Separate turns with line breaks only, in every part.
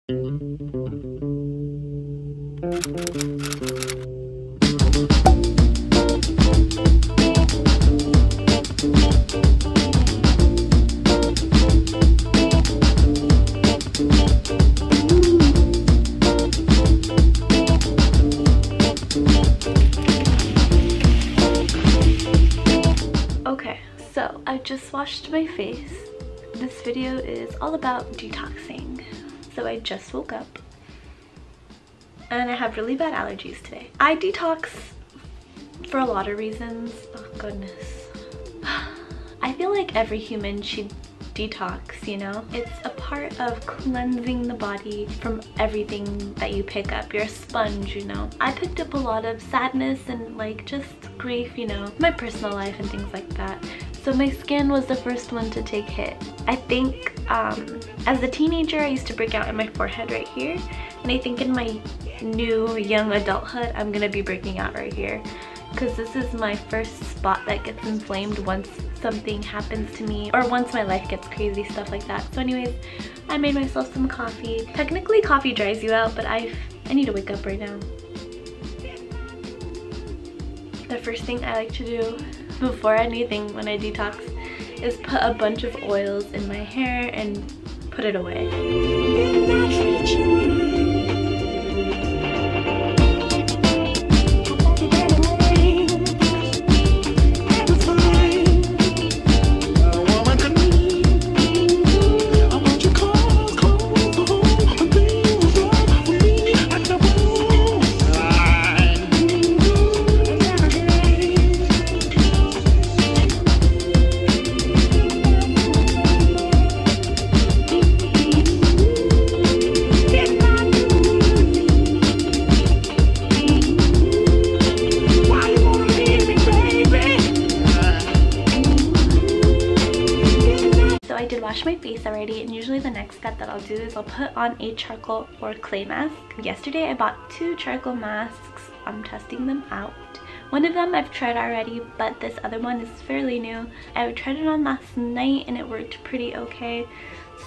Okay, so I just washed my face. This video is all about detoxing. So I just woke up and I have really bad allergies today. I detox for a lot of reasons. Oh goodness. I feel like every human should detox, you know? It's a part of cleansing the body from everything that you pick up. You're a sponge, you know? I picked up a lot of sadness and like just grief, you know, my personal life and things like that. So my skin was the first one to take hit. I think as a teenager I used to break out in my forehead right here, and I think in my new young adulthood I'm gonna be breaking out right here, because this is my first spot that gets inflamed once something happens to me or once my life gets crazy, stuff like that. So anyways, I made myself some coffee. Technically coffee dries you out, but I need to wake up right now. The first thing I like to do before anything when I detox is put a bunch of oils in my hair and put it away. I did wash my face already, and usually the next step that I'll do is I'll put on a charcoal or clay mask. Yesterday I bought 2 charcoal masks. I'm testing them out. One of them I've tried already, but this other one is fairly new. I tried it on last night and it worked pretty okay.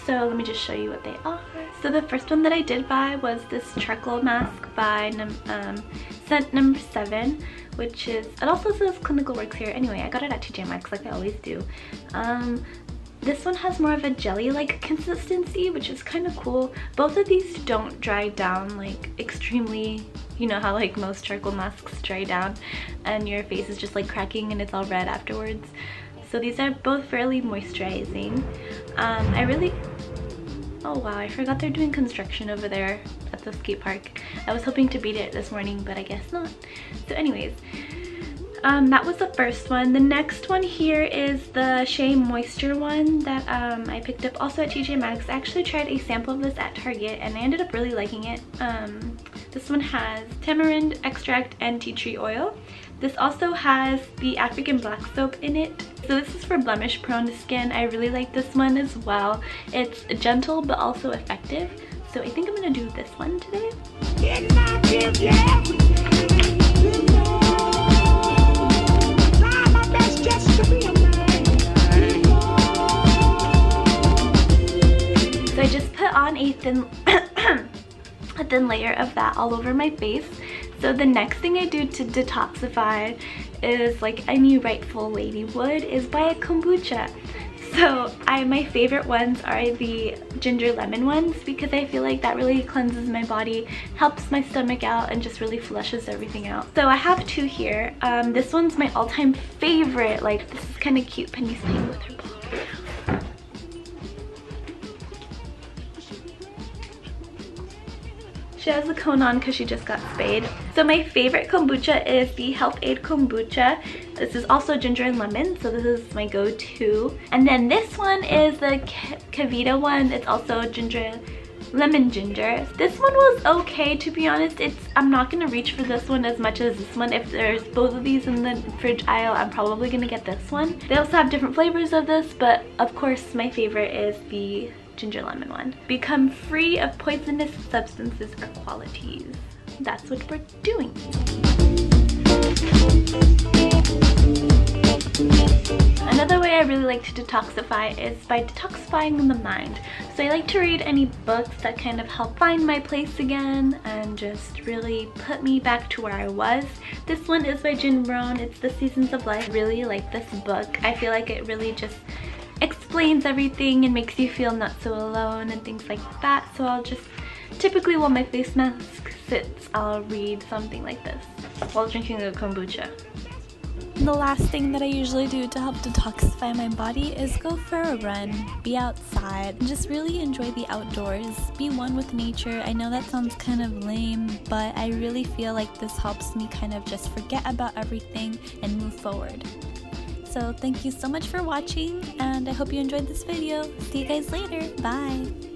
So let me just show you what they are. So the first one that I did buy was this charcoal mask by scent number 7, which is, it also says Clinical Works here. Anyway, I got it at TJ Maxx like I always do. This one has more of a jelly-like consistency, which is kind of cool. Both of these don't dry down like extremely, you know how like most charcoal masks dry down and your face is just like cracking and it's all red afterwards. So these are both fairly moisturizing. Oh wow, I forgot they're doing construction over there at the skate park. I was hoping to beat it this morning, but I guess not. So anyways, that was the first one. The next one here is the Shea Moisture one that I picked up also at TJ Maxx. I actually tried a sample of this at Target and I ended up really liking it. This one has tamarind extract and tea tree oil. This also has the African black soap in it. So this is for blemish prone skin. I really like this one as well. It's gentle but also effective. So I think I'm gonna do this one today. So I just put on a thin layer of that all over my face. So the next thing I do to detoxify is, like any rightful lady would, is buy a kombucha. So my favorite ones are the ginger lemon ones because I feel like that really cleanses my body, helps my stomach out, and just really flushes everything out. So I have 2 here. This one's my all-time favorite. Like, this is kind of cute. Penny's playing with her ball. She has the cone on because she just got spayed. So my favorite kombucha is the Health Aid Kombucha. This is also ginger and lemon, so this is my go-to. And then this one is the Kavita one. It's also lemon ginger. This one was okay, to be honest. I'm not gonna reach for this one as much as this one. If there's both of these in the fridge aisle, I'm probably gonna get this one. They also have different flavors of this, but of course my favorite is the ginger lemon one. Become free of poisonous substances or qualities. that's what we're doing. Another way I really like to detoxify is by detoxifying the mind. So I like to read any books that kind of help find my place again and just really put me back to where I was. This one is by Jin Rohn. It's The Seasons of Life. I really like this book. I feel like it really just explains everything and makes you feel not so alone and things like that. So I'll just, typically while my face mask sits, I'll read something like this while drinking a kombucha.
The last thing that I usually do to help detoxify my body is go for a run, be outside, and just really enjoy the outdoors, be one with nature. I know that sounds kind of lame, but I really feel like this helps me kind of just forget about everything and move forward. So thank you so much for watching, and I hope you enjoyed this video. See you guys later. Bye!